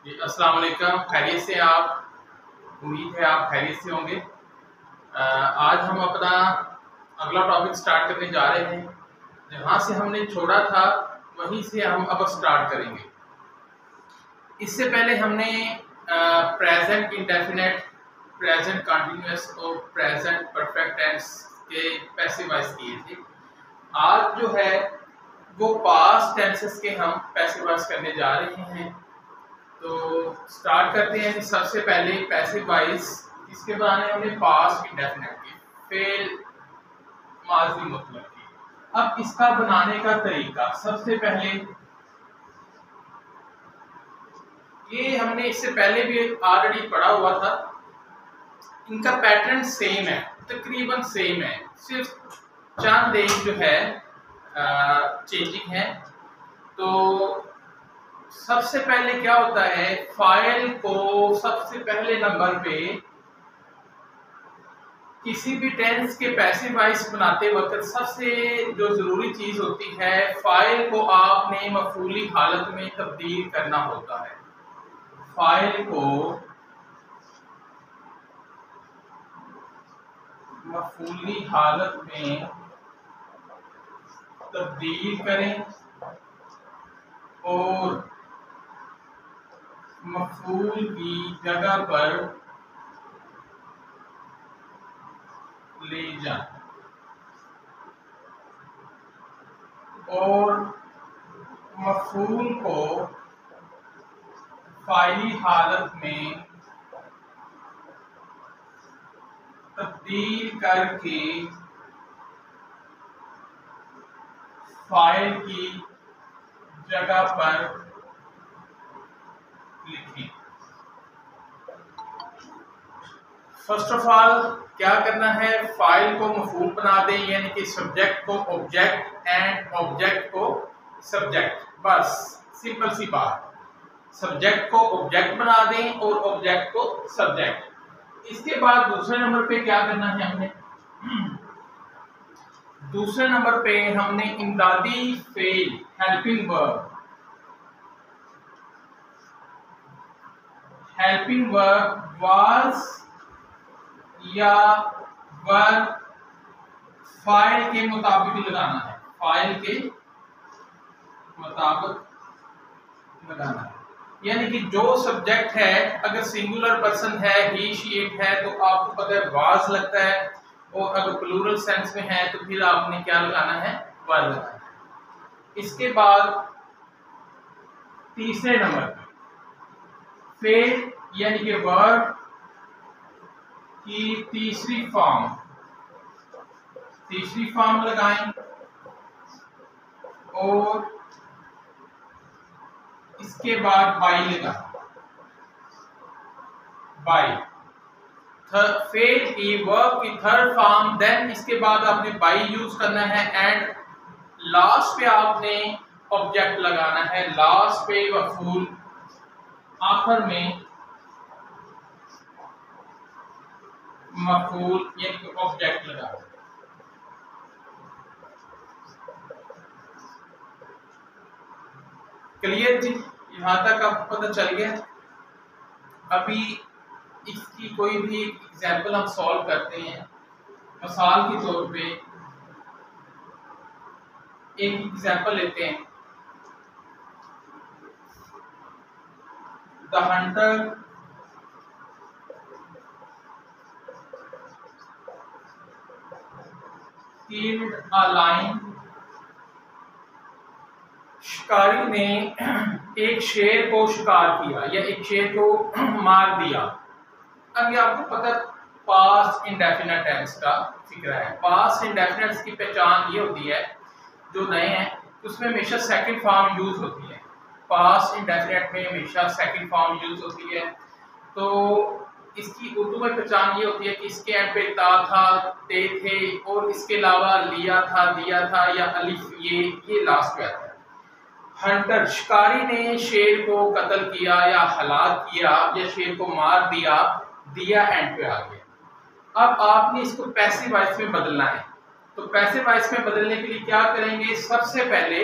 जी, अस्सलाम वालेकुम। खैरियत से आप? उम्मीद है आप खैरियत से होंगे। आज हम अपना अगला टॉपिक स्टार्ट करने जा रहे हैं। जहाँ से हमने छोड़ा था वहीं से हम अब स्टार्ट करेंगे। इससे पहले हमने प्रेजेंट इंडेफिनेट, प्रेजेंट कंटिन्यूअस और प्रेजेंट परफेक्ट टेंस के पैसिव वॉइस किए थे। आज जो है वो पास्ट टेंसेस के हम पैसिव वॉइस करने जा रहे हैं। तो स्टार्ट करते हैं। सबसे पहले पैसिव वॉइस, इसके बनाने हमने पास्ट इंडेफिनेट की, फेल माजी मतलब की। अब इसका बनाने का तरीका, सबसे पहले ये हमने इससे पहले भी ऑलरेडी पढ़ा हुआ था। इनका पैटर्न सेम है, तकरीबन सेम है, सिर्फ चंद एक जो है चेंजिंग है। तो सबसे पहले क्या होता है, फाइल को सबसे पहले नंबर पे किसी भी टेंस के पैसिव वॉइस बनाते वक्त सबसे जो जरूरी चीज होती है, फाइल को आपने मफूली हालत में तब्दील करना होता है। फाइल को मफूली हालत में तब्दील करें और मफूल की जगह पर ले जाएं और मफूल को फाइली हालत में तब्दील करके फाइल की जगह पर लिखें। फर्स्ट ऑफ ऑल क्या करना है, फाइल को मफूल बना दें, यानी कि सब्जेक्ट को ऑब्जेक्ट एंड ऑब्जेक्ट को सब्जेक्ट। बस सिंपल सी बात, सब्जेक्ट को ऑब्जेक्ट बना दें और ऑब्जेक्ट को सब्जेक्ट। इसके बाद दूसरे नंबर पे क्या करना है हमने, दूसरे नंबर पे हमने इमदादी फेल, helping verb, helping verb was या वर्ब फाइल के मुताबिक लगाना है, फाइल के मुताबिक लगाना है। यानी कि जो सब्जेक्ट है, अगर सिंगुलर पर्सन है, ही शी इट है, तो आपको पता है वाज लगता है, और अगर प्लूरल सेंस में है तो फिर आपने क्या लगाना है, वर लगाना है। इसके बाद तीसरे नंबर पे फेल यानी कि वर्ब की तीसरी फॉर्म लगाएं और इसके बाद बाई लगाएं। बाई फेल की वर्ब की थर्ड फॉर्म, देन इसके बाद आपने बाई यूज करना है एंड लास्ट पे आपने ऑब्जेक्ट लगाना है। लास्ट पे मफूल, आखिर में मफूल यानी ऑब्जेक्ट लगाना। क्लियर जी, यहां तक आपको पता चल गया। अभी इसकी कोई भी एग्जाम्पल हम सॉल्व करते हैं। मिसाल के तौर पे एक एग्जाम्पल लेते हैं, the hunter killed a lion, शिकारी ने एक शेर को शिकार किया या एक शेर को मार दिया। अब ये आपको पता पास्ट इंडेफिनिट टेंस का फिक्र है। पास्ट इंडेफिनिट्स की पहचान ये होती है, जो नए हैं उसमें हमेशा सेकंड फॉर्म यूज होती है। पास्ट इंडेफिनिट में हमेशा सेकंड फॉर्म यूज होती है। तो इसकी उर्दू में पहचान ये होती है कि इसके एंड पे ता था, ते थे, और इसके अलावा लिया था, दिया था या अलिफ, ये लास्ट पे आता है। हंटर शिकारी ने शेर को कत्ल किया या हलाक किया या शेर को मार दिया, दिया एंड पे आ गया। अब आपने इसको पैसिव वॉइस में बदलना है। तो पैसिव वॉइस में बदलने के लिए क्या करेंगे, सबसे पहले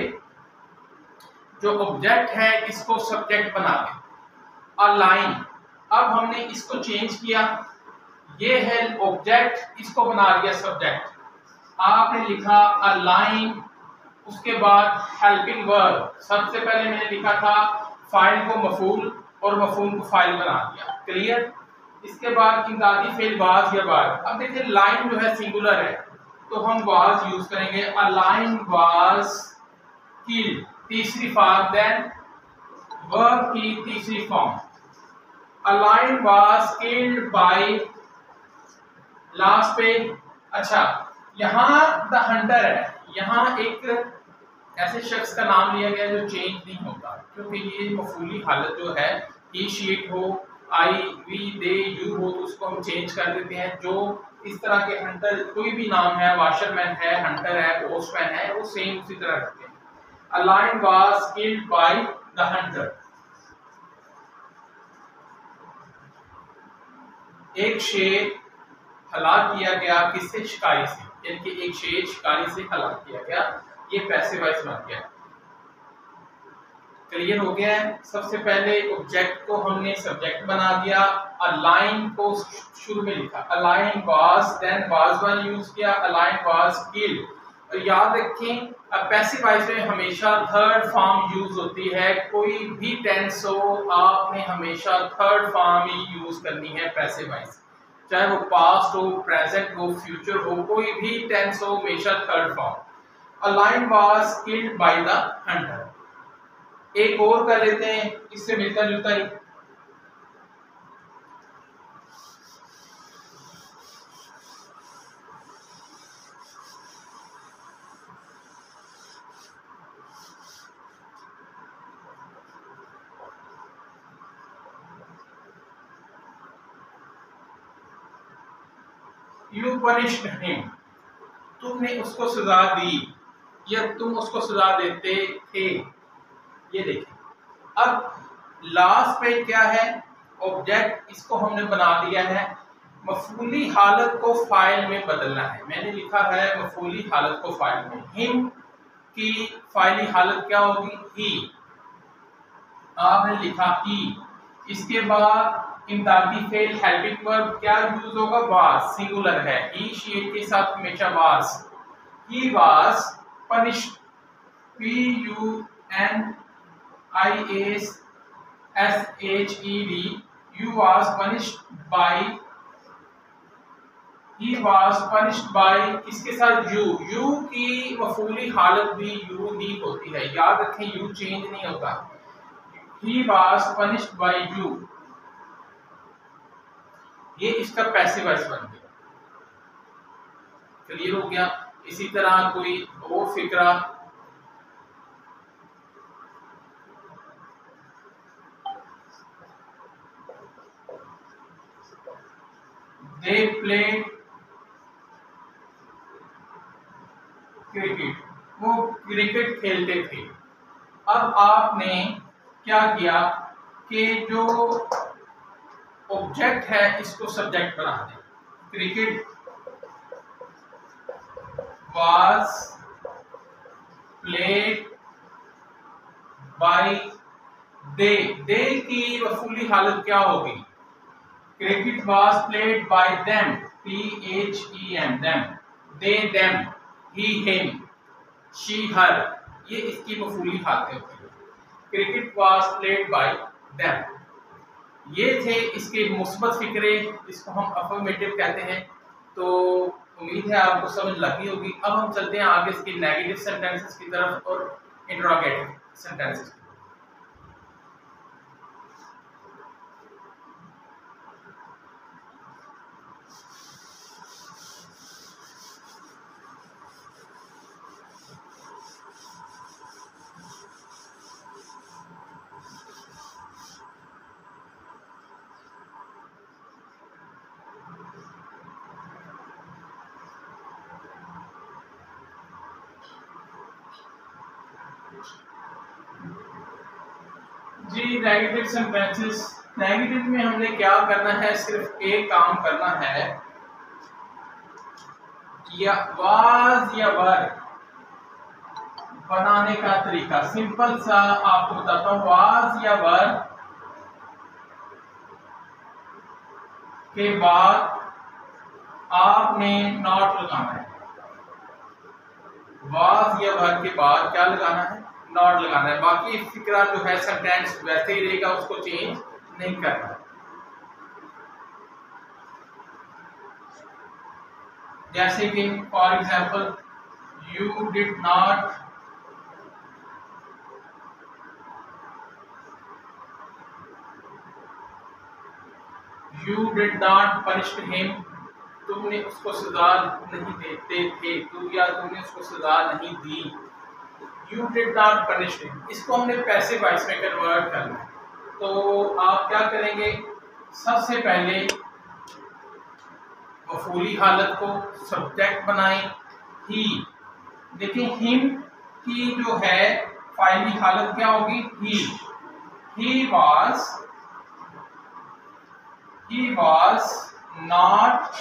जो ऑब्जेक्ट है इसको सब्जेक्ट बना दें। अलाइन, अब हमने इसको चेंज किया, ये है ऑब्जेक्ट, इसको बना दिया सब्जेक्ट। आपने लिखा अलाइन, उसके बाद हेल्पिंग वर्ब, सबसे पहले मैंने लिखा था फाइल को मफूल और मफूल को फाइल बना दिया, क्लियर। इसके बाद इमदादी फेल वाज या वाज। अब देखिए लाइन जो है सिंगुलर है तो हम वाज यूज करेंगे, अलाइन वाज किल्ड, तीसरी फॉर्म, देन वर्ब की तीसरी form, align was killed bye, last पे। अच्छा, यहाँ द हंटर है, यहाँ एक ऐसे शख्स का नाम लिया गया जो चेंज नहीं होता, क्योंकि ये मफूली हालत जो है, ही शीट हो, आई वी दे यू हो, तो उसको हम चेंज कर देते हैं। जो इस तरह के हंटर, कोई भी नाम है, वाशरमैन है, हंटर है, पोस्टमैन है, वो सेम उसी तरह रखते हैं। A lion was killed by the hunter, एक शेर हलाक किया गया, किससे? शिकारी से, यानी कि एक शेर शिकारी से हलाक किया गया, ये पैसिव वॉइस बन गया। क्लियर हो गया है। सबसे पहले ऑब्जेक्ट को हमने सब्जेक्ट बना दिया, अलाइन को शुरू में लिखा, a lion was, then was one use किया, अलाइन वाज किल्ड। और याद रखें पैसिव वॉइस में हमेशा थर्ड फॉर्म यूज होती है, कोई भी टेंस हो आपने हमेशा थर्ड फॉर्म ही यूज करनी है पैसिव वॉइस, चाहे वो पास्ट हो, प्रेजेंट हो, फ्यूचर हो, कोई भी टेंस हो, हमेशा third form. A lion was killed by the hunter। एक और कर लेते हैं, इससे मिलता जुलता ही, You punished him, तुमने उसको सजा दी या तुम उसको सजा देते थे। ये देखिए, अब लास्ट पे क्या है? ऑब्जेक्ट, इसको हमने बना दिया है, मफूली हालत को फाइल में बदलना है। मैंने लिखा है मफूली हालत को फाइल में, हिम की फाइली हालत क्या होगी? ही, आपने लिखा ही। इसके बाद इमदादी फेल हेल्पिंग वर्ब क्या यूज होगा? वाज, सिंगुलर है, ही शीट के साथ हमेशा was. He was punished, PUNISHED, you was punished by, he was punished by, किसके साथ? you। you की मफूली हालत भी you ही होती है, याद रखें, you चेंज नहीं होता। he was punished by you, ये इसका पैसिव वॉइस बन गया। क्लियर हो गया। इसी तरह कोई और फिक्रा, they played क्रिकेट, वो क्रिकेट खेलते थे। अब आपने क्या किया कि जो ऑब्जेक्ट है इसको सब्जेक्ट बना दें, cricket was played by they, they की मफूली हालत क्या होगी? Cricket was played by them, THEM, them, they them, he him, she her, ये इसकी मफूली हालत होती है। Cricket was played by them। ये थे इसके मुस्बत फिक्रे, इसको हम अफर्मेटिव कहते हैं। तो उम्मीद है आपको समझ लगी होगी। अब हम चलते हैं आगे इसकी नेगेटिव सेंटेंसेस की तरफ और इंटरोगेटिव सेंटेंसेस। जी, नेगेटिव सेंटेंसेस, नेगेटिव में हमने क्या करना है? सिर्फ एक काम करना है, या वाज या वर बनाने का तरीका सिंपल सा आपको बताता हूँ। वाज या वर के बाद आपने नॉट लगाना है। वाज या वर के बाद क्या लगाना है? नॉट लगाना है। बाकी फिक्रा जो है सेंटेंस वैसे ही रहेगा, उसको चेंज नहीं करना। जैसे कि for example you did not punish him, तुमने उसको सजा नहीं देते थे, या तुमने उसको सजा नहीं दी। You did not punish him, इसको हमने पैसिव वॉइस में कन्वर्ट करना है। तो आप क्या करेंगे? सबसे पहले मफूली हालत को सब्जेक्ट बनाएं ही। देखिए हिम की जो है फाइली हालत क्या होगी? ही was not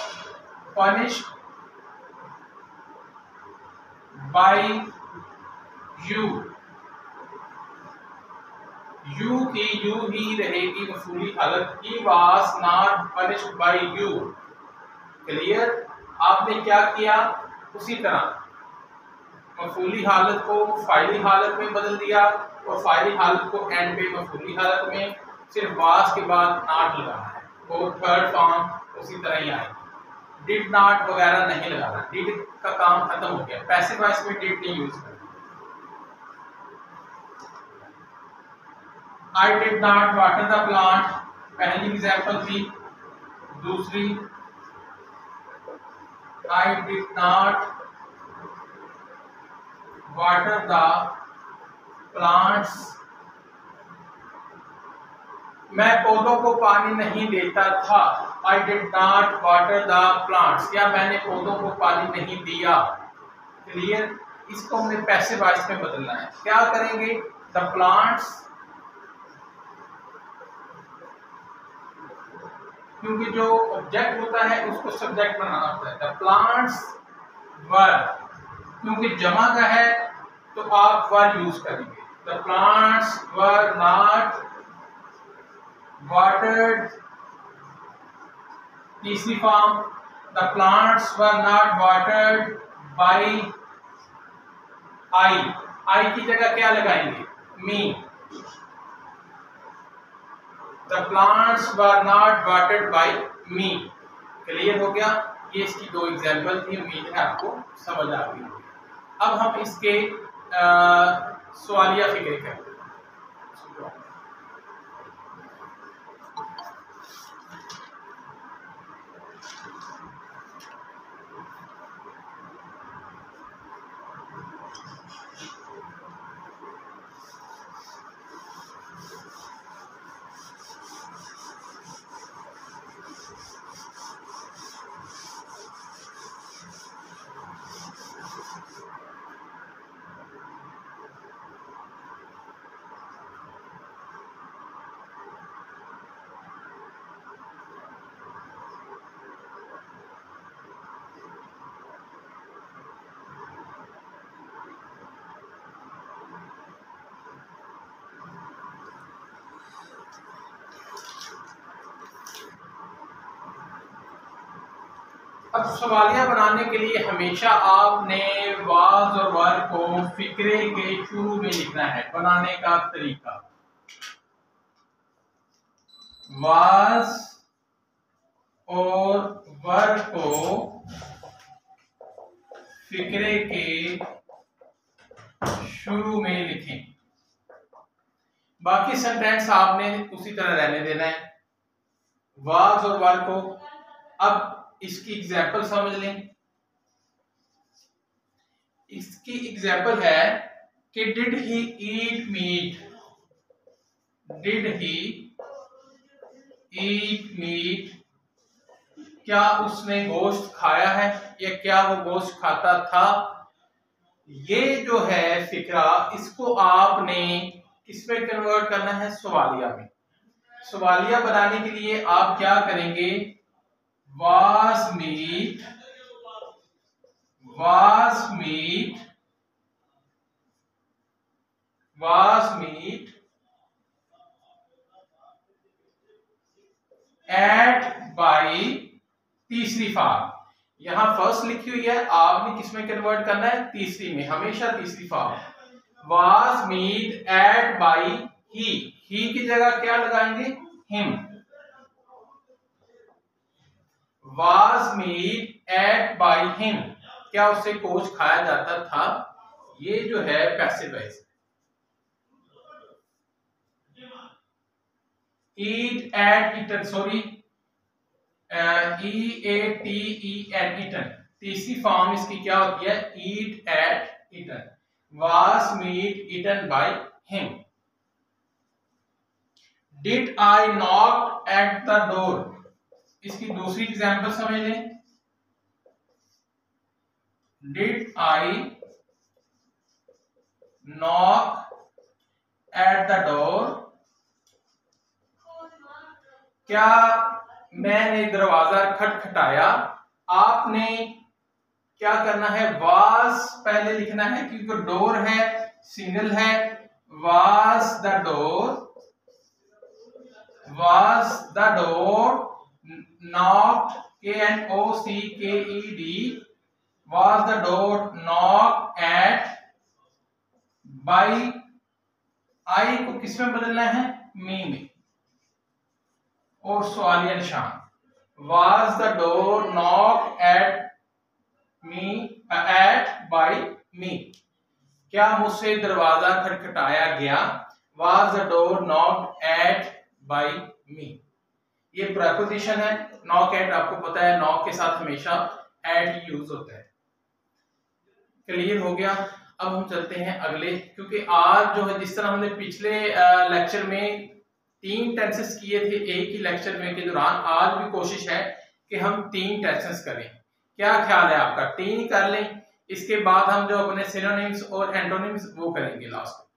punished by you। You की यू ही रहेगी मफूली हालत। he was not punished by you। Clear? आपने क्या किया? उसी तरह मफूली हालत को फाइली हालत में बदल दिया और फाइली हालत को एंड पे मफूली हालत में, सिर्फ वास के बाद नॉट लगाना है। वो थर्ड फॉर्म उसी तरह ही आएगी। डिड नॉट वगैरह नहीं लगाना, डिड का काम खत्म हो गया। पैसिव वॉइस में डिड नहीं यूज करना। I did not water the plant पहली एग्जाम्पल थी। दूसरी I did not water the plants, मैं पौधों को पानी नहीं देता था। I did not water the plants, या मैंने पौधों को पानी नहीं दिया। क्लियर? इसको हमने पैसिव वॉइस में बदलना है। क्या करेंगे? द प्लांट्स, क्योंकि जो ऑब्जेक्ट होता है उसको सब्जेक्ट बनाना होता है। द प्लांट्स वर, क्योंकि जमा का है तो आप वर यूज करेंगे। The plants were not watered, तीसरी form the plants were not watered by I की जगह क्या लगाएंगे? Me. The plants were not watered by me. Clear हो गया? ये इसकी दो एग्जाम्पल थी, उम्मीद है आपको समझ आ गई। अब हम इसके सवालिया फिक्रे करते हैं। अब सवालिया बनाने के लिए हमेशा आपने वाज और वर को फिक्रे के शुरू में लिखना है। बनाने का तरीका, वाज और वर को फिक्रे के शुरू में लिखें। बाकी सेंटेंस आपने उसी तरह रहने देना है, वाज और वर को। अब इसकी एग्जाम्पल समझ लें। इसकी एग्जाम्पल है कि did he eat meat, did he eat meat, क्या उसने गोश्त खाया है या क्या वो गोश्त खाता था। ये जो है फिक्रा, इसको आपने किसमें कन्वर्ट करना है? सवालिया में। सवालिया बनाने के लिए आप क्या करेंगे? was meat, was meat, was meat at by तीसरी फॉर्म। यहां फर्स्ट लिखी हुई है, आपने किसमें कन्वर्ट करना है, तीसरी में, हमेशा तीसरी form. Was meat ate by he की जगह क्या लगाएंगे, him. Was meat ate by him, क्या उससे कोच खाया जाता था, ये जो है passive voice. Eat ate eaten, sorry EATEN eaten, तीसरी फॉर्म इसकी क्या होती है, eat ate eaten. Was meat eaten by him. Did I knock at the door, इसकी दूसरी एग्जांपल समझ लें। Did I knock at the door, क्या मैंने दरवाजा खटखटाया। आपने क्या करना है, वाज पहले लिखना है क्योंकि डोर है, सिंगल है। Was the door, was the door knocked, KNOCKED, was the door knocked at by, आई को किस में बदलना है, मी में। और सवालिया निशान, was the door knocked at me at by me, क्या मुझसे दरवाजा खटखटाया गया। was the door knocked at by me, ये प्रेपोजिशन है। नॉक एट आपको पता है, नॉक के साथ हमेशा एट यूज होता है। क्लियर हो गया। अब हम चलते हैं अगले, क्योंकि आज जो है जिस तरह हमने पिछले लेक्चर में 3 टेंसेस किए थे एक ही लेक्चर में के दौरान, आज भी कोशिश है कि हम 3 टेंसेस करें। क्या ख्याल है आपका, 3 कर लें, इसके बाद हम जो अपने सिनोनिम्स और एंटोनिम्स वो करेंगे लास्ट में।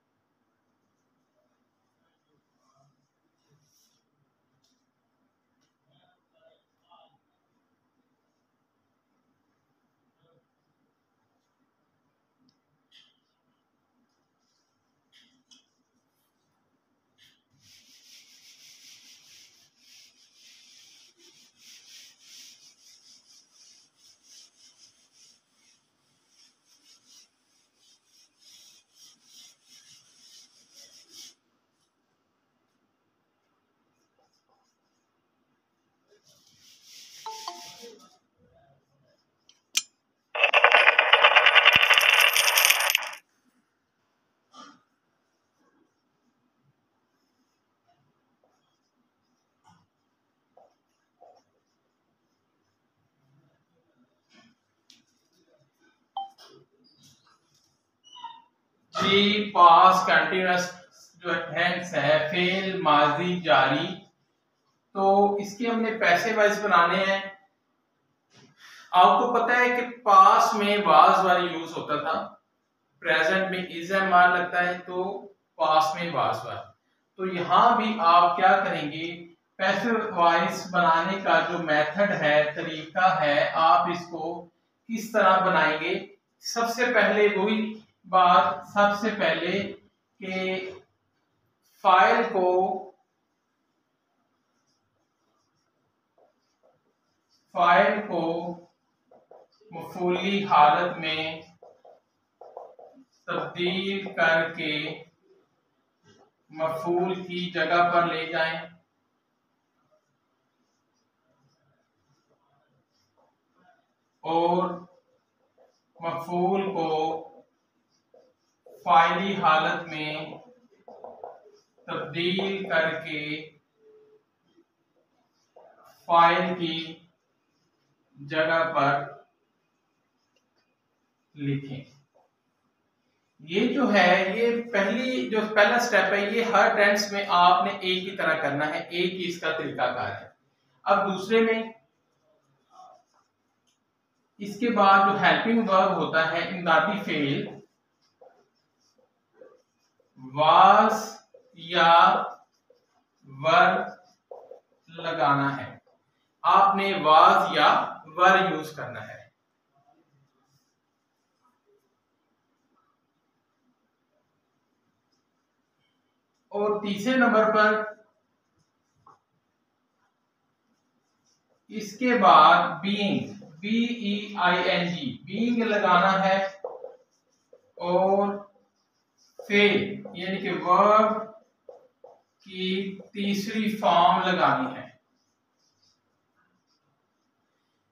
जी, पास्ट कंटिन्यूअस जो टेंस है, फेल, माजी, जारी, तो इसके हमने पैसे वाइज बनाने हैं। आपको पता है कि पास्ट में वाज वाली यूज होता था, प्रेजेंट में इज एम आर लगता है, तो पास्ट में वाज वाली। तो यहां भी आप क्या करेंगे, पैसिव वॉइस बनाने का जो मेथड है, तरीका है, आप इसको किस तरह बनाएंगे। सबसे पहले वही बात, सबसे पहले कि फाइल को मफूली हालत में तब्दील करके मफूल की जगह पर ले जाएं। और मफूल को फाइली हालत में तब्दील करके फाइल की जगह पर लिखें। ये जो है, ये पहला स्टेप है, ये हर टेंस में आपने एक ही तरह करना है, एक ही इसका तरीकाकार है। अब दूसरे में, इसके बाद जो हेल्पिंग वर्ब होता है, इमदादी फेल, वाज या वर लगाना है। आपने वाज या वर यूज करना है। और तीसरे नंबर पर इसके बाद बीइंग, BEING, बीइंग लगाना है और फेल यानी कि वर्ब की तीसरी फॉर्म लगानी है।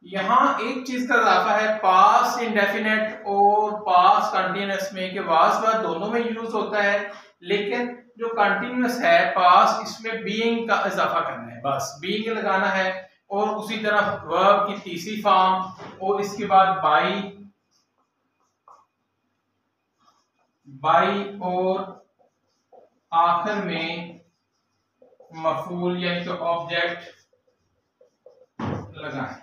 यहां एक चीज का इजाफा है, पास इंडेफिनेट और पास कंटिन्यूअस में, के वाज वर्ब दोनों में यूज होता है, लेकिन जो कंटिन्यूअस है पास, इसमें बीइंग का इजाफा करना है, बस बीइंग लगाना है। और उसी तरह वर्ब की तीसरी फॉर्म और इसके बाद बाई और आखिर में मफूल यानी कि ऑब्जेक्ट लगाएं।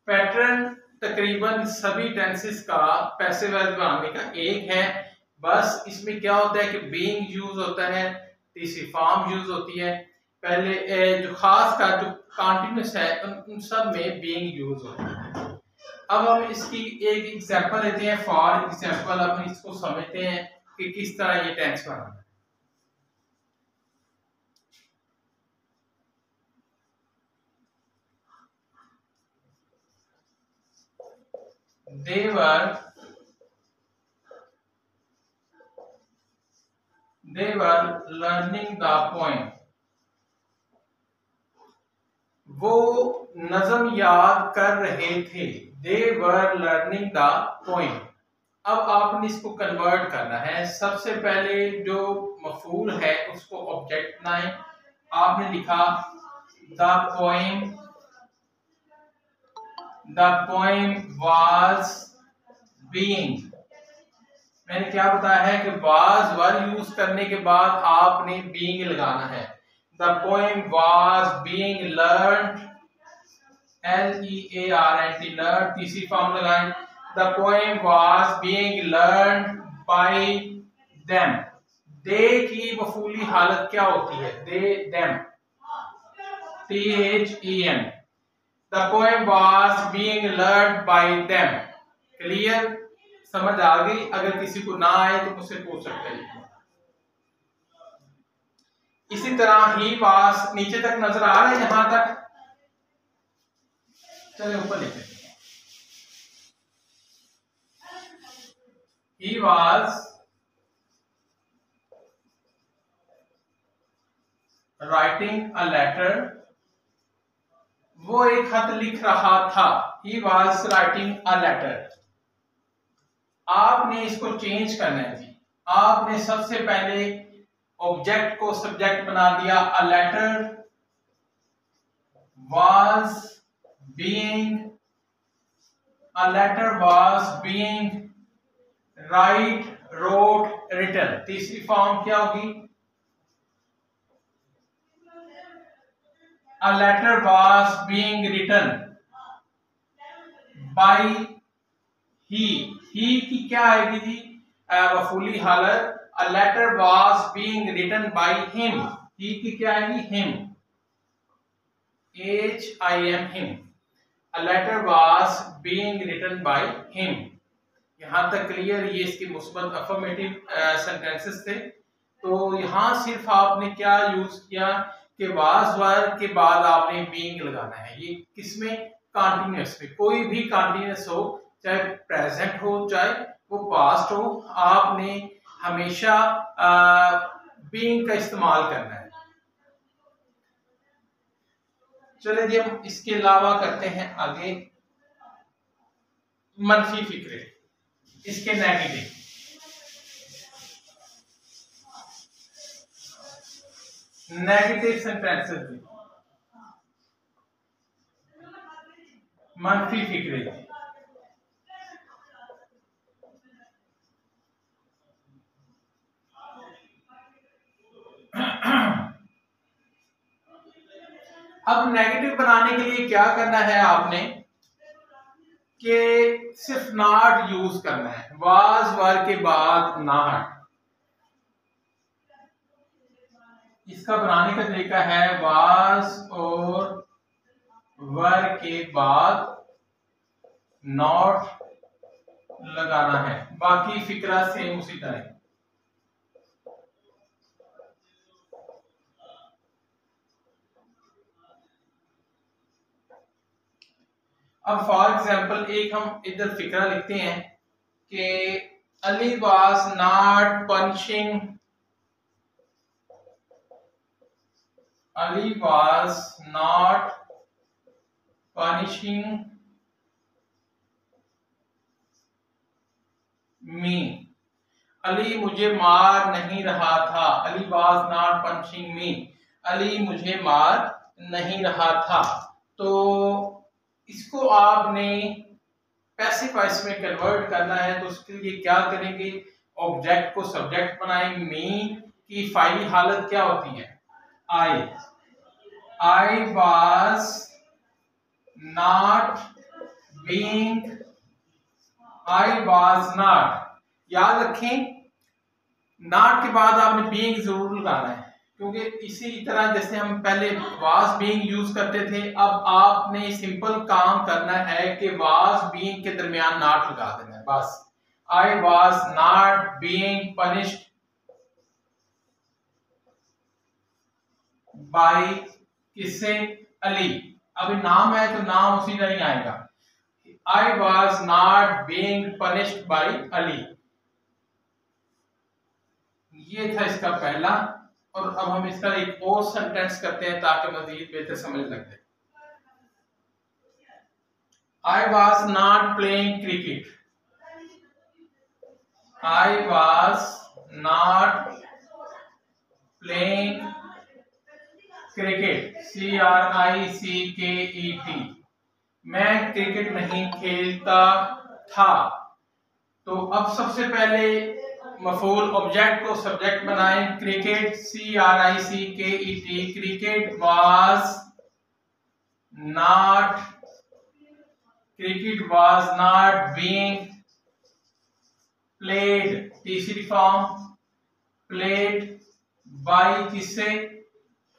पैटर्न तकरीबन सभी टेंसेस का पैसिव वॉइस बनाने का एक है, बस इसमें क्या होता है कि बीइंग यूज होता है, तीसरी फॉर्म यूज होती है। पहले जो खास का जो कंटिन्यूअस है उन सब में बीइंग यूज होता है। अब हम इसकी एक एग्जांपल लेते हैं, फॉर एग्जांपल हम इसको समझते हैं कि किस तरह ये टेंस बनाना है। They were learning the poem. वो नज़म याद कर रहे थे। They were learning the poem. अब आपने इसको कन्वर्ट करना है। सबसे पहले जो मफूल है उसको ऑब्जेक्ट बनाएं। आपने लिखा the poem was being। मैंने क्या बताया है कि was वर्ब यूज करने के बाद आपने being लगाना है। The poem was being learned, LEARNT, learned, तीसरी फॉर्म लगाएं। The poem was being learned by them। they की मफूली हालत क्या होती है? they, them, THEM। The poem was being learned by them। Clear, समझ आ गई? अगर किसी को ना आए तो मुझसे पूछ सकते हैं। इसी तरह ही वाज, नीचे तक नजर आ रहा है यहां तक? चलिए ऊपर लिखते हैं। He was writing a letter। वो एक खत लिख रहा था। He was writing a letter। आपने इसको चेंज करना है जी। आपने सबसे पहले ऑब्जेक्ट को सब्जेक्ट बना दिया। A letter was being, a letter was being, write, wrote, written। तीसरी फॉर्म क्या होगी? A letter was being written by he। he की क्या आएगी जी? मफूली हालत। A letter was being written by him। he की क्या आएगी? him, HIM, him। A letter was being written by him। यहां तक क्लियर? ये इसके मुस्बत अफर्मेटिव सेंटेंसेस थे। तो यहां सिर्फ आपने क्या यूज किया कि वाज वर्ब के बाद आपने बीइंग लगाना है। ये किसमें? कंटीन्यूअस में। कोई भी कंटीन्यूअस हो, चाहे प्रेजेंट हो चाहे वो पास्ट हो, आपने हमेशा बीइंग का इस्तेमाल करना है। चलिए जी हम इसके अलावा करते हैं आगे मनफी फिक्रे, इसके नेगेटिव। नेगेटिव सेंटेंसेस, मनफी फिक्रे। अब नेगेटिव बनाने के लिए क्या करना है आपने कि सिर्फ नॉट यूज करना है। वाज वर्ब के बाद नॉट। इसका बनाने का तरीका है वाज और वर्ब के बाद नॉट लगाना है। बाकी फिक्रा सेम उसी तरह। अब फॉर एग्जाम्पल एक हम इधर फिक्रा लिखते हैं कि Ali was not punching, Ali was not punishing me, Ali मुझे मार नहीं रहा था, Ali was not punching me, Ali मुझे मार नहीं रहा था। तो इसको आपने पैसिव वॉइस में कन्वर्ट करना है, तो उसके लिए क्या करेंगे, ऑब्जेक्ट को सब्जेक्ट बनाएं। मी की फाइली हालत क्या होती है, I was not being, I was not, याद रखें नॉट के बाद आपने बीइंग जरूर लगाना है, क्योंकि इसी तरह जैसे हम पहले वाज बीइंग यूज करते थे, अब आपने सिंपल काम करना है कि वाज बीइंग के दरमियान नॉट लगा देना है बस। I was not being punished bye, किससे, अली। अभी नाम है तो नाम उसी तरह ही आएगा, I was not being punished bye Ali. ये था इसका पहला, और अब हम इसका एक और सेंटेंस करते हैं ताकि मजीद बेहतर समझ लग जाए। I was not playing cricket, I was not playing cricket, CRICKET, मैं क्रिकेट नहीं खेलता था। तो अब सबसे पहले मफूल ऑब्जेक्ट को सब्जेक्ट बनाएं, cricket, CRICKET, cricket was not being played, तीसरी फॉर्म प्लेड बाय, किससे,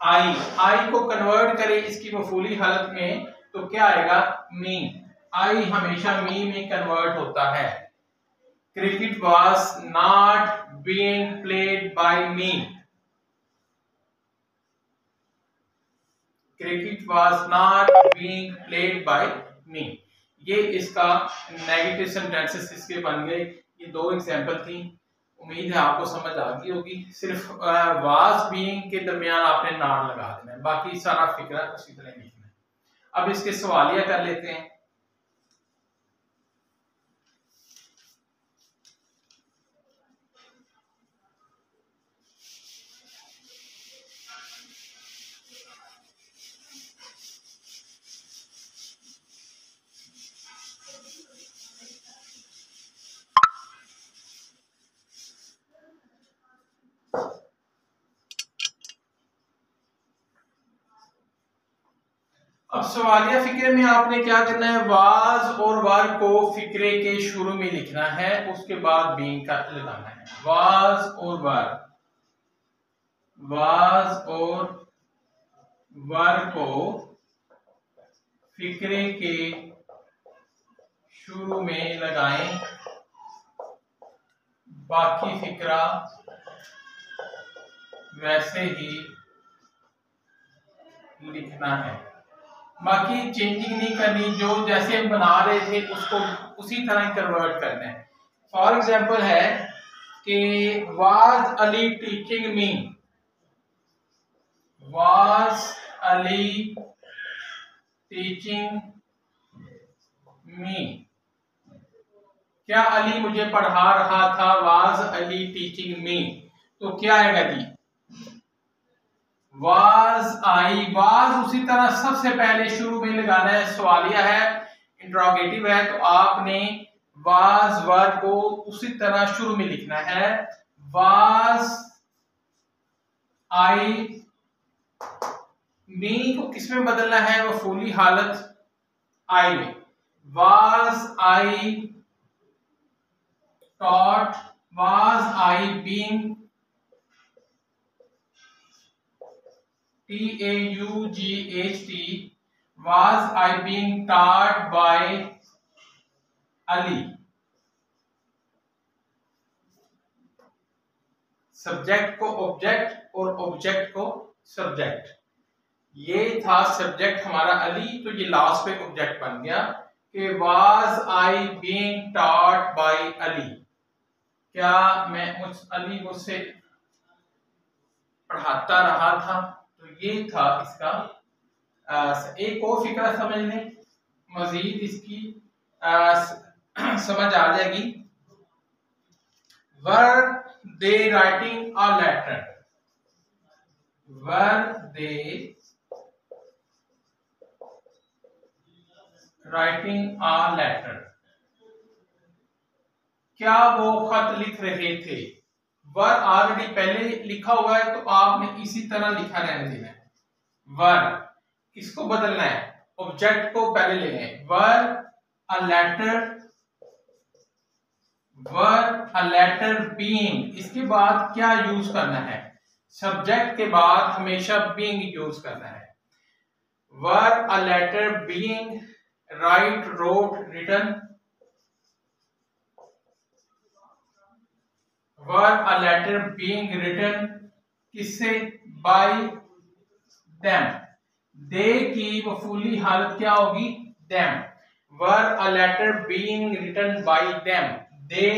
आई को कन्वर्ट करें इसकी मफूली हालत में तो क्या आएगा, मी। आई हमेशा मी में कन्वर्ट होता है। Cricket was not being played by me, cricket was not being played by me. ये इसका नेगेटिव सेंटेंसेस इसके बन गए। ये दो एग्जांपल थी, उम्मीद है आपको समझ आ गई होगी। सिर्फ वाज बीइंग के दरमियान आपने नॉट लगा देना है, बाकी सारा फिक्रा उसी तरह लिखना है। अब इसके सवालिया कर लेते हैं। अब सवालिया फिक्रे में आपने क्या करना है, वाज और वर को फिक्रे के शुरू में लिखना है, उसके बाद बीइंग का लगाना है। वाज और वर, वाज और वर को फिक्रे के शुरू में लगाएं, बाकी फिक्रा वैसे ही लिखना है, बाकी चेंजिंग नहीं करनी, जो जैसे हम बना रहे थे उसको उसी तरह कन्वर्ट करना है। फॉर एग्जांपल है कि was Ali teaching me, was Ali teaching me, क्या अली मुझे पढ़ा रहा था, वाज अली टीचिंग मी। तो क्या आएगा जी, वाज आई, वाज उसी तरह सबसे पहले शुरू में लगाना है, सवालिया है, इंट्रोगेटिव है, तो आपने वाज वर को उसी तरह शुरू में लिखना है। वाज आई, मी को किस में बदलना है, वो फूली हालत आई में। Was I taught, was I being TAUGHT, was I being taught by Ali। Subject को ऑब्जेक्ट और ऑब्जेक्ट को सब्जेक्ट। ये था सब्जेक्ट हमारा अली, तो ये लास्ट पे ऑब्जेक्ट बन गया। कि was I being taught by Ali, क्या अली मुझसे पढ़ाता रहा था। तो ये था इसका। एक और फिक्रा समझ लें, मजीद इसकी समझ आ जाएगी। Were they writing a letter, were they writing a letter, क्या वो खत लिख रहे थे। वर ऑलरेडी पहले लिखा हुआ है तो आपने इसी तरह लिखा रहने देना है। वर इसको बदलना है, ऑब्जेक्ट को पहले लेना है। Were a letter, were a letter being, इसके बाद क्या यूज करना है, सब्जेक्ट के बाद हमेशा बीइंग यूज करना है। Were a letter being write, wrote, written, were a letter being written किससे, बाय देम, दे की मफूली हालत क्या होगी, them. Were a letter being written by them, they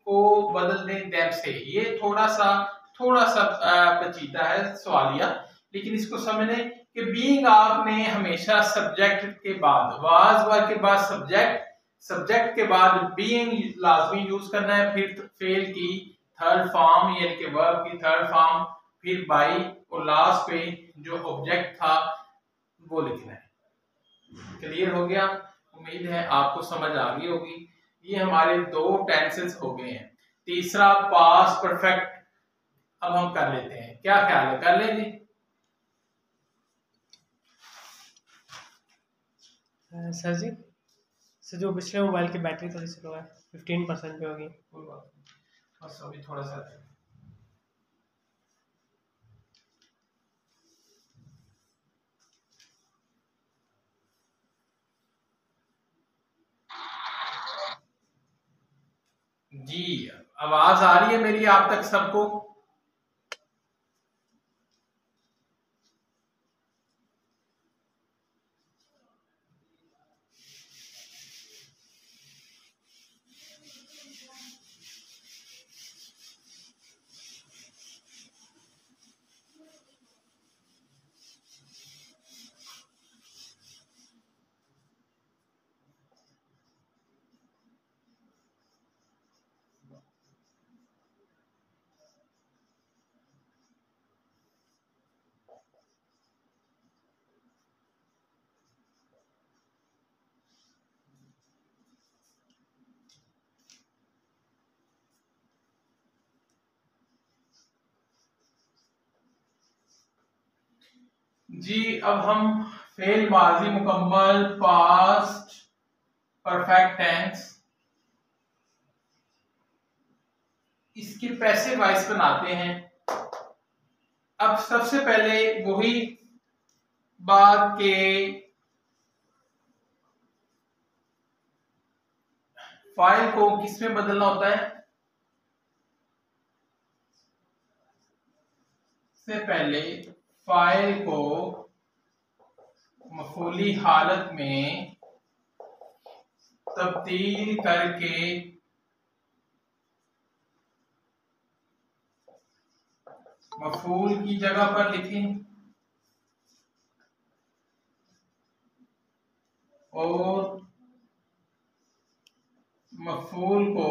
को बदल दें देम से। ये थोड़ा सा पेचीदा है सवालिया, लेकिन इसको समझने कि बीइंग आपने हमेशा सब्जेक्ट के बाद, वाज वर्ब के बाद सब्जेक्ट, सब्जेक्ट के बाद बीइंग लाजमी यूज करना है, फिर फेल की थर्ड फॉर्म यानी कि वर्ब की थर्ड फॉर्म, फिर बाई, और लास्ट पे जो ऑब्जेक्ट था वो लिखना है। क्लियर हो गया? उम्मीद है आपको समझ आ गई होगी। ये हमारे दो टेंसेस हो गए हैं। तीसरा पास्ट परफेक्ट अब हम कर लेते हैं, क्या ख्याल है, कर लेंगे? सर जी, सर जो पिछले मोबाइल की बैटरी थोड़ी स्लो है, 15% पे होगी। कोई बात नहीं, बस अभी थोड़ा सा जी। आवाज आ रही है मेरी आप तक सबको? जी, अब हम फेल माजी मुकम्मल पास्ट परफेक्ट टेंस इसके पैसिव वॉइस बनाते हैं। अब सबसे पहले वही बात के फाइल को किसमें बदलना होता है। से पहले फाइल को मफूली हालत में तब्दील करके मफूल की जगह पर लिखें और मफूल को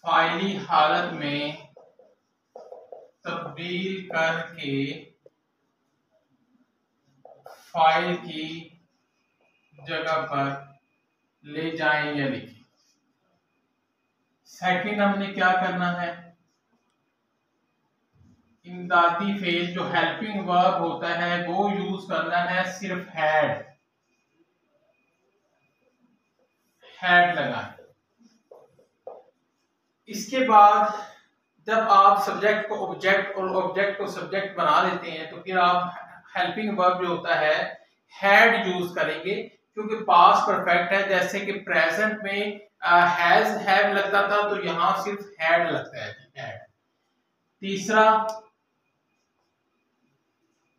फाइली हालत में तब्दील करके फाइल की जगह पर ले जाएं या लिखें। सेकंड हमने क्या करना है, इमदादी फेल जो हेल्पिंग वर्ब होता है वो यूज करना है, सिर्फ हैड लगाएं। इसके बाद जब आप सब्जेक्ट को ऑब्जेक्ट और ऑब्जेक्ट को सब्जेक्ट बना लेते हैं तो फिर आप हेल्पिंग वर्ब जो होता है हैड यूज करेंगे, क्योंकि पास्ट परफेक्ट है। जैसे कि प्रेजेंट में हैज हैव लगता था तो यहां सिर्फ हैड लगता है, हैड। तीसरा,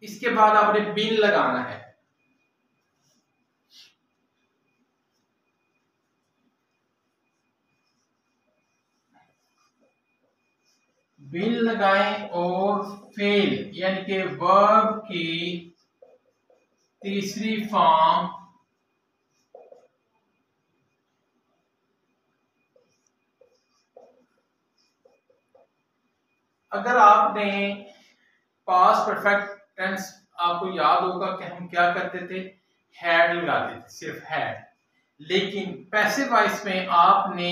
इसके बाद आपने बीन लगाना है। बिन लगाएं और फेल यानी कि वर्ब की तीसरी फॉर्म अगर आपने पास्ट परफेक्ट टेंस आपको याद होगा कि हम क्या करते थे, हैड लगाते थे, सिर्फ हैड। लेकिन पैसिव वॉइस में आपने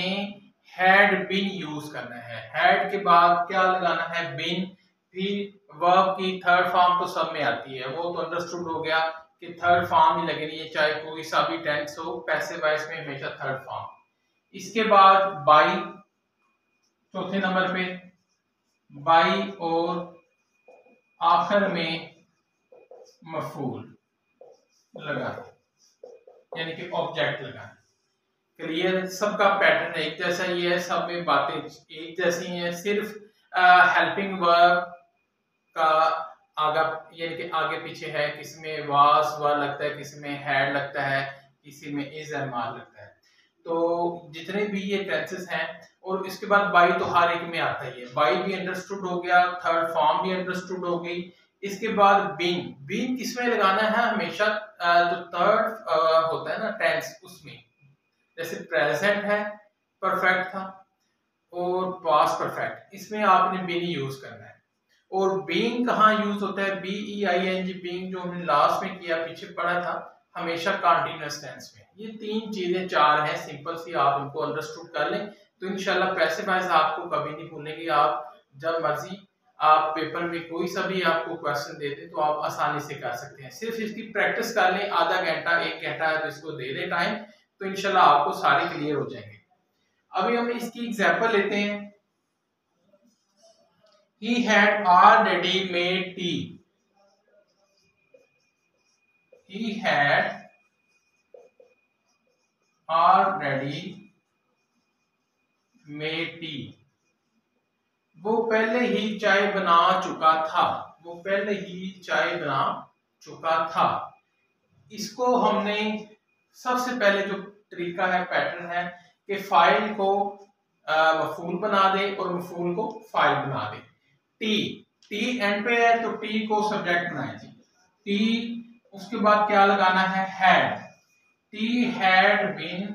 हैड बीन यूज करना है। हैड के बाद क्या लगाना है, बीन। फिर वर्ब की थर्ड फॉर्म तो सब में आती है, वो तो अंडरस्टूड हो गया कि थर्ड फॉर्म ही लगनी है, चाहे कोई सा भी टेंस हो, पैसिव वॉइस में हमेशा थर्ड फॉर्म। इसके बाद बाई, चौथे नंबर पे बाई, और आखिर में मफूल लगाना, यानी कि ऑब्जेक्ट लगाना। क्लियर, सबका पैटर्न एक जैसा ही है, सब में बातें एक जैसी हैं, सिर्फ हेल्पिंग वर्ब का आगा यानी कि आगे पीछे है, किसी में वाज व लगता है, किसी में हैड लगता है, किसी में इज एंड मार लगता है। तो जितने भी ये टेंसेस हैं, और इसके बाद बाई तो हर एक में आता ही है, बाई भी अंडरस्टूड हो गया, थर्ड फॉर्म भी अंडरस्टूड हो गई। इसके बाद बीन, बीन किसमें लगाना है, हमेशा जो थर्ड होता है ना टेंस, उसमें, जैसे प्रेजेंट है, परफेक्ट था, और पास्ट परफेक्ट, इसमें आपने बीन यूज करना है। और बीइंग कहाँ यूज होता है, BEING, बीइंग जो हमने लास्ट में किया, पीछे पढ़ा था, हमेशा कंटीन्यूअस टेंस में। ये तीन चीजें, चार हैं, सिंपल सी, आप इनको अंडरस्टूड कर लें तो इंशाल्लाह पैसिव वॉइस आपको कभी नहीं भूलेंगे। आप जब मर्जी आप पेपर में कोई सा भी आपको क्वेश्चन दे दें तो आप आसानी से कर सकते हैं। सिर्फ इसकी प्रैक्टिस कर लें, आधा घंटा 1 घंटा है तो इसको दे दें टाइम, तो इंशाल्लाह आपको सारे क्लियर हो जाएंगे। अभी हम इसकी एग्जांपल लेते हैं। He had already made tea. He had already made tea. वो पहले ही चाय बना चुका था, वो पहले ही चाय बना चुका था। इसको हमने सबसे पहले जो तरीका है, पैटर्न है कि फाइल को मफूल बना दे और मफूल को फाइल बना दे। टी, टी एंड पे है तो टी को सब्जेक्ट बनाए जी, टी, उसके बाद क्या लगाना है, had, it had been,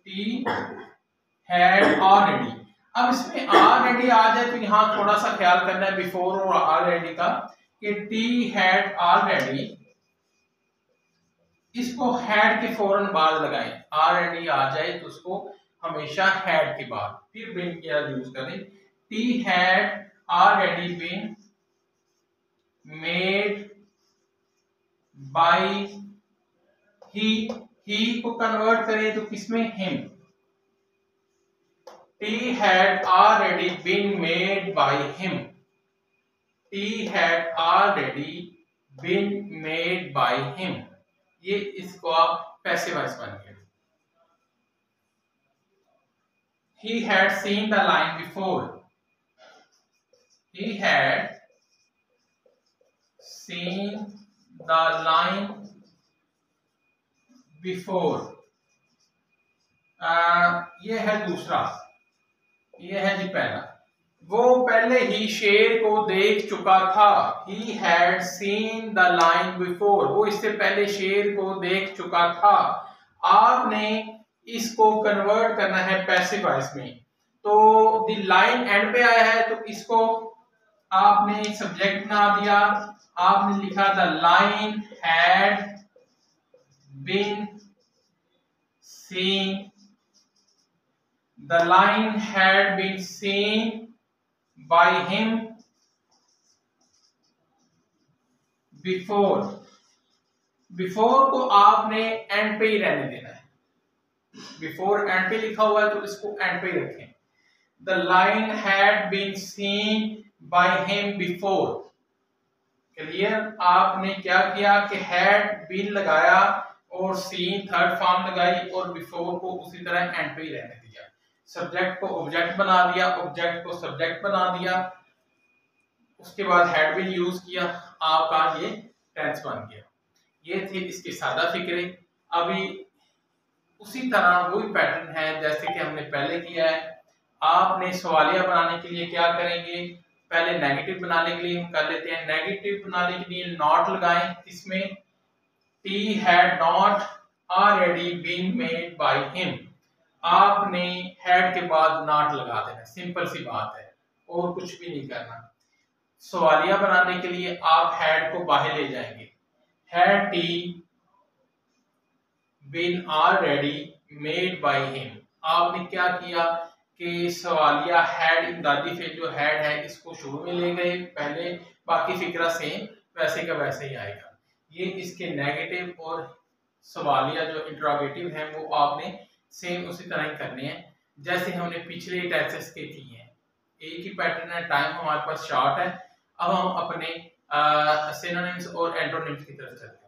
it had already. अब इसमें ऑलरेडी आ जाए तो यहाँ थोड़ा सा ख्याल करना है बिफोर और ऑलरेडी का, कि टी हैड ऑलरेडी, इसको हैड के फौरन बाद लगाएं, ऑलरेडी आ जाए तो उसको हमेशा हैड के बाद, फिर बीन क्या यूज करें, T had already been made by he को कन्वर्ट करें तो किसमें, him, tea had already been made by him, tea had already been made by him। ये इसको आप पैसिव वॉइस बन गया। He had seen the line before, he had seen the line before। ये है दूसरा, ये है जी पहला, वो पहले ही शेर को देख चुका था, he had seen the line before, वो इससे पहले शेर को देख चुका था। आपने इसको कन्वर्ट करना है पैसिव वॉइस में, तो द लाइन एंड पे आया है तो इसको आपने सब्जेक्ट बना दिया, आपने लिखा the line had been seen, the line had been seen by him before. Before को आपने एंड पे ही रहने देना है, बिफोर एंड पे लिखा हुआ है तो इसको एंड पे ही रखें। The line had been seen by him before। Clear, आपने क्या किया कि हैड बीन लगाया और सीन थर्ड फॉर्म लगाई और बिफोर को उसी तरह एंड पे ही रहने दिया, सब्जेक्ट को ऑब्जेक्ट बना दिया, ऑब्जेक्ट को सब्जेक्ट बना दिया, उसके बाद हैड बीन यूज किया, आपका ये टेंस बन गया। ये थी इसकी सादा फिक्रे। अभी उसी तरह वही पैटर्न है जैसे कि हमने पहले किया है। आपने सवालिया बनाने के लिए क्या करेंगे, पहले नेगेटिव बनाने के लिए हम कर लेते हैं। नेगेटिव बनाने के लिए नॉट लगाएं, इसमें it had not already been made by him. आपने हैड के बाद नॉट लगा देना, सिंपल सी बात है, और कुछ भी नहीं करना। सवालिया बनाने के लिए आप हैड को बाहर ले जाएंगे, had it been already made by him. आपने क्या किया कि सवालिया हैड इमदादी फेल जो हैड है इसको शुरू में ले गए पहले, बाकी फिक्रा सेम वैसे का वैसे ही आएगा। ये इसके नेगेटिव और सवालिया जो इंटरोगेटिव है वो आपने सेम उसी तरह ही करने हैं जैसे हमने पिछले टेक्सेस के किए हैं। एक ही पैटर्न है, टाइम हमारे पास शॉर्ट है। अब हम अपने सिनोनिम्स और एंटोनिम्स की तरफ चलते हैं।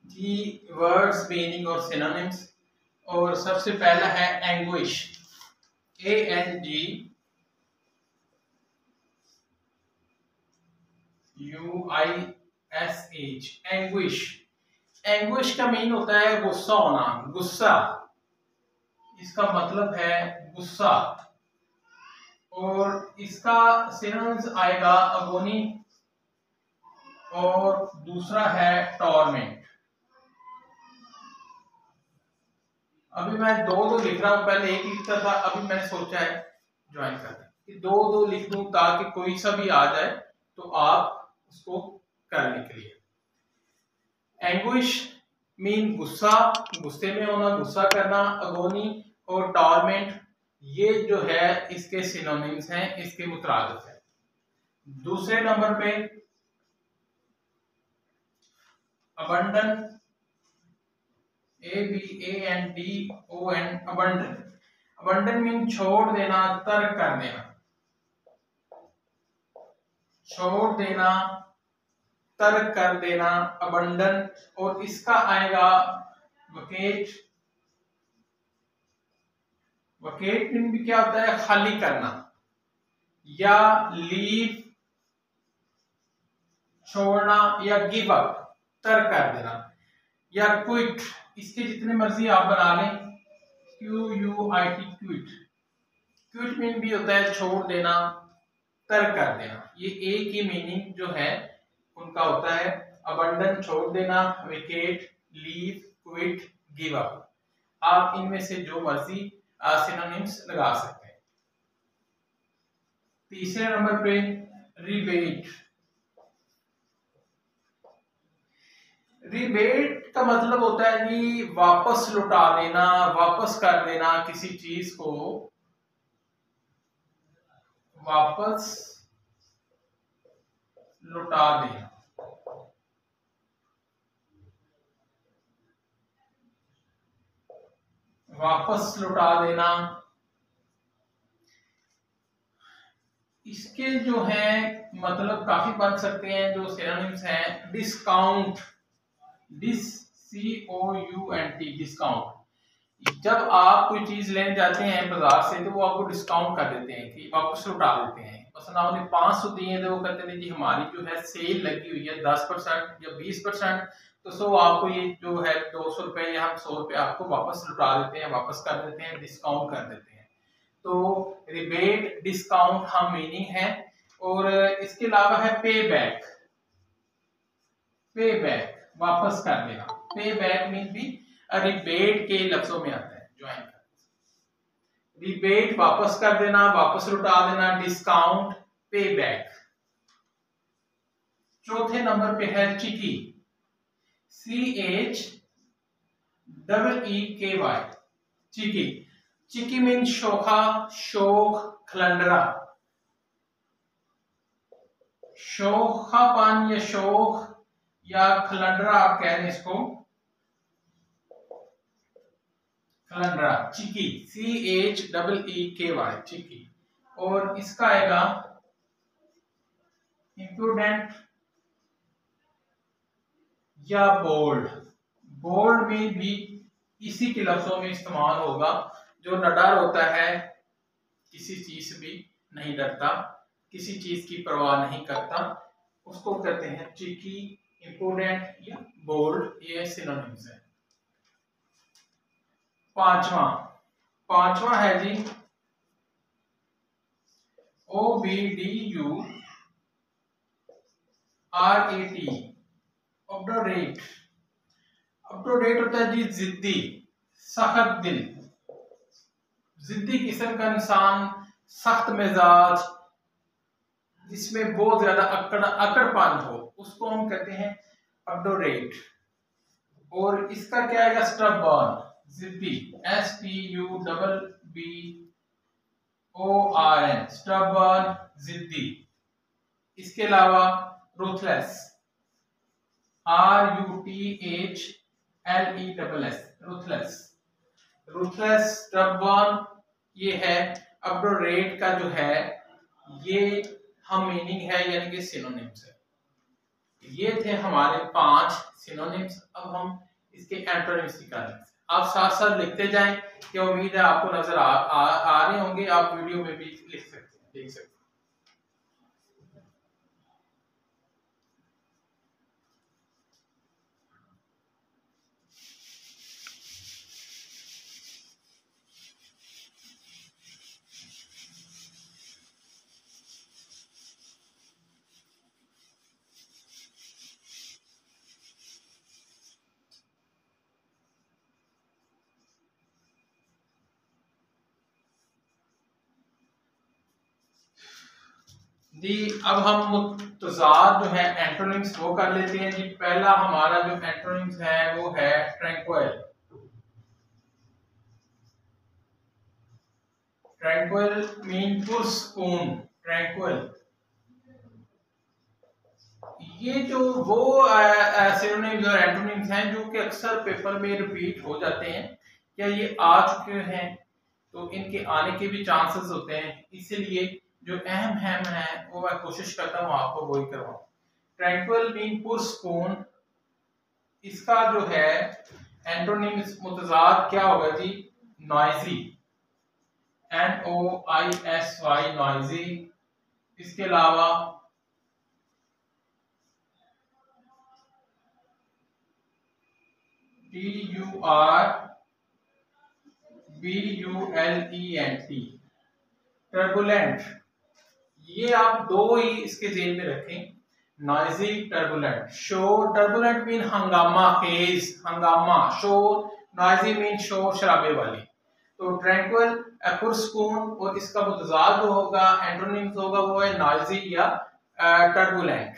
जी वर्ड्स, मीनिंग और सिनोनिम्स, और सबसे पहला है एंग्विश, ANGUISH। एंग्विश, एंग्विश का मीन होता है गुस्सा होना, गुस्सा, इसका मतलब है गुस्सा। और इसका सिनोनिम्स आएगा अगोनी, और दूसरा है टॉर्मेंट। अभी मैं दो लिख रहा हूं, पहले एक लिखता था, अभी मैंने सोचा है ज्वाइन कर दें कि दो लिख दूं ताकि कोई सा भी आ जाए तो आप उसको करने के लिए। एंग्विश मीन गुस्सा, गुस्से में होना, गुस्सा करना। अगोनी और टॉर्मेंट ये जो है इसके सिनोनिम्स हैं, इसके मुतरादिफ है। दूसरे नंबर पे abandon, ABANDON, abandon. Abandon mean छोड़ देना, तर्क कर देना, छोड़ देना, तर्क कर देना, अबंडन। और इसका आएगा वकेट। वकेट मीन भी क्या होता है, खाली करना, या लीव छोड़ना, या गिव अप तर्क कर देना, या क्विट। इसके जितने मर्जी आप बना लें, QUIT, क्विट। क्विट मीन भी होता है छोड़ देना, तर्क कर देना। ये एक ही मीनिंग जो है उनका होता है, अबंडन छोड़ देना, vacate, leave, quit, give up. आप इनमें से जो मर्जी सिनोनिम्स लगा सकते हैं। तीसरे नंबर पे रिबेट। रिबेट का मतलब होता है कि वापस लौटा देना, वापस कर देना, किसी चीज को वापस लौटा देना। वापस लौटा देना। इसके जो है मतलब काफी बन सकते हैं। जो सिनोनिम्स हैं, डिस्काउंट, DISCOUNT, डिस्काउंट। जब आप कोई चीज लेने जाते हैं बाजार से तो वो आपको डिस्काउंट कर देते हैं कि वापस लौटा देते हैं। मसलन आपने 500 दिए थे, वो कहते हैं जी हमारी जो है सेल लगी हुई है 10% या 20%, तो सो आपको ये जो है 200 रुपए या हम 100 रुपए आपको वापस लौटा देते हैं, वापस कर देते हैं, डिस्काउंट कर देते हैं। तो रिबेट, डिस्काउंट हम मीनिंग है। और इसके अलावा है पे बैक। पे बैक वापस कर देना। पे बैक मीन भी रिबेट के लफ्जों में आता है, ज्वाइन कर। रिबेट वापस कर देना, वापस लौटा देना, डिस्काउंट पे बैक। चौथे नंबर पे है चिकी, CHEEKY, चिकी। चिकी मीन शोखा, शोख, खलंडरा, शोखापन या शोख या खलंडरा आप कह रहे इसको, खलंडरा, चिकी, CHEEKY, चिकी। और इसका आएगा इम्प्रूडेंट या बोल्ड। बोल्ड में भी इसी के लफ्जों में इस्तेमाल होगा। जो निडर होता है, किसी चीज से भी नहीं डरता, किसी चीज की परवाह नहीं करता, उसको कहते हैं चिकी, इम्प्रूडेंट या बोल्ड। ये सिनोनिम्स है। पांचवा है जी OBDURAT, ऑब्डोरेट। ऑब्डोरेट होता है जी जिद्दी, सख्त दिल, जिद्दी किस्म का इंसान, सख्त मिजाज, जिसमें बहुत ज्यादा अकड़पन हो, उसको हम कहते हैं ऑब्डोरेट। और इसका क्या आएगा? स्टबर्न, जिद्दी, STUBBORN, स्टबर्न, जिद्दी। इसके अलावा ruthless, RUTHLESS, ruthless. Ruthless, stubborn, ये है। ऑब्डोरेट का जो है ये हम मीनिंग है, यानी कि सिनोनिम्स है। ये थे हमारे 5 सिनोनिम्स। अब हम इसके एंटोनिम्स निकालेंगे। आप साथ साथ लिखते जाएं, कि उम्मीद है आपको नजर आ रहे होंगे। आप वीडियो में भी लिख सकते हैं, देख सकते हैं। जी अब हम मुतजाद जो है एंटोनिम्स वो कर लेते हैं जी। पहला हमारा जो एंटोनिम्स है वो है ट्रैंक्विल। ट्रैंक्विल मीन पुरसकून, ट्रैंक्विल। ये जो वो सिनोनिम्स और एंटोनिम्स हैं जो कि अक्सर पेपर में रिपीट हो जाते हैं, क्या ये आ चुके हैं तो इनके आने के भी चांसेस होते हैं। इसीलिए जो अहम है वो मैं कोशिश करता हूँ आपको वही करवाऊं। ट्रैंक्विल मीन पुरसकून, इसका जो है एंटोनिम्स मुतजाद क्या होगा जी? Noisy, NOISY, noisy. इसके अलावा TURBULENT, टर्बुलेंट। ये आप दो ही इसके जेल में रखें, नॉइजी, टर्बुलेंट। शोर, टर्बुलेंट मीन हंगामा खेज, हंगामा। शोर, नॉइजी मीन शोर शराबे वाली। तो ट्रैंक्विल, पुरसकून, और इसका मुतजाद जो होगा, एंटोनिम्स होगा, वो है नॉइजी या टर्बुलेंट।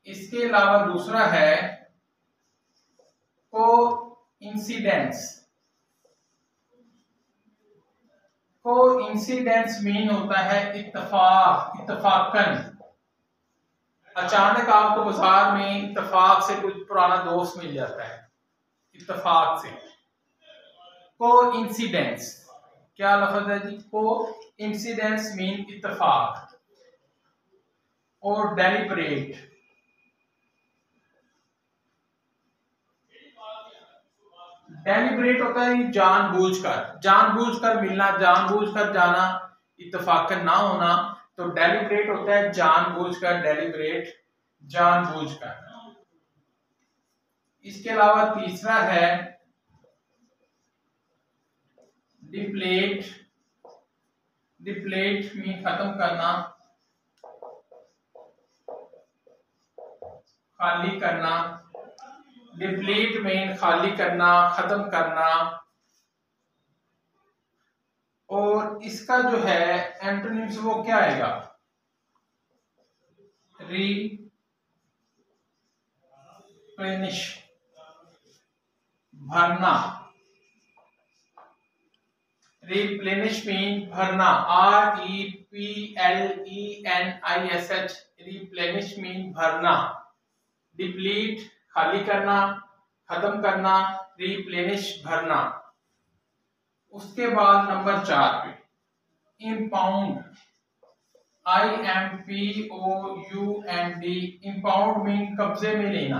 इसके अलावा दूसरा है को इंसिडेंस। को इंसिडेंस मीन होता है इत्तफाक, इत्तफाकन। अचानक आपको बाजार में इत्तफाक से कोई पुराना दोस्त मिल जाता है, इत्तफाक से। को इंसिडेंस क्या लफ्ज है जी? को इंसिडेंस मीन इत्तफाक। और डेलिब्रेट, डेलिब्रेट होता है जानबूझकर मिलना, जानबूझकर जाना, इत्तफाकन ना होना। तो डेलिब्रेट होता है जानबूझकर, डेलिब्रेट, जानबूझकर। इसके अलावा तीसरा है डिप्लेट। डिप्लेट में खत्म करना, खाली करना। डिप्लीट में खाली करना, खत्म करना। और इसका जो है एंटोनिम्स वो क्या आएगा? रिप्लेनिश भरना, रिप्लेनिश मीन भरना, REPLENISH, रिप्लेनिश मीन भरना, डिप्लीट खाली करना, खत्म करना, रिप्लेनिश भरना। उसके बाद नंबर 4 पे इम्पाउंड, IMPOUND, इम्पाउंड मीन कब्जे में लेना,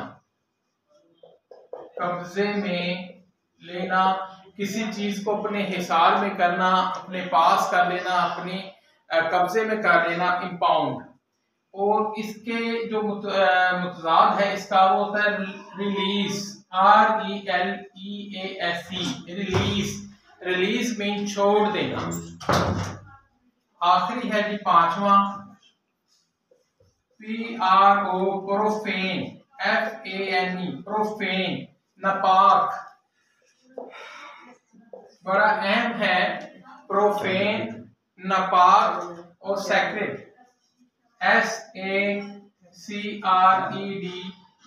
कब्जे में लेना, किसी चीज को अपने हिसार में करना, अपने पास कर लेना, अपने कब्जे में कर लेना, इम्पाउंड। और इसके जो मुतजाद है इसका वो होता है release, RELEASE, release, release mean छोड़ देना। आखिरी है जी 5वां PRO, प्रोफेन, FANE, प्रोफेन, नापाक, बड़ा अहम है, प्रोफेन, नापाक और सैक्रेड, SACRED,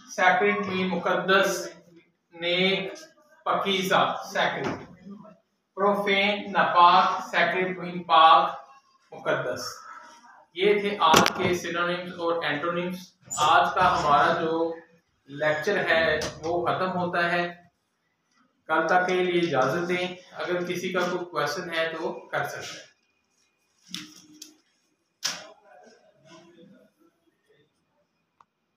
सैक्रेड मीन मुकद्दस, नेक, पकीज़ा, सैक्रेड, प्रोफेन, नापाक, सैक्रेड मीन पाक, मुकद्दस। ये थे आज के सिनोनिम्स और एंटोनिम्स। आज का हमारा जो लेक्चर है वो खत्म होता है, कल तक के लिए इजाजत दें। अगर किसी का कोई क्वेश्चन है तो कर सकते हैं।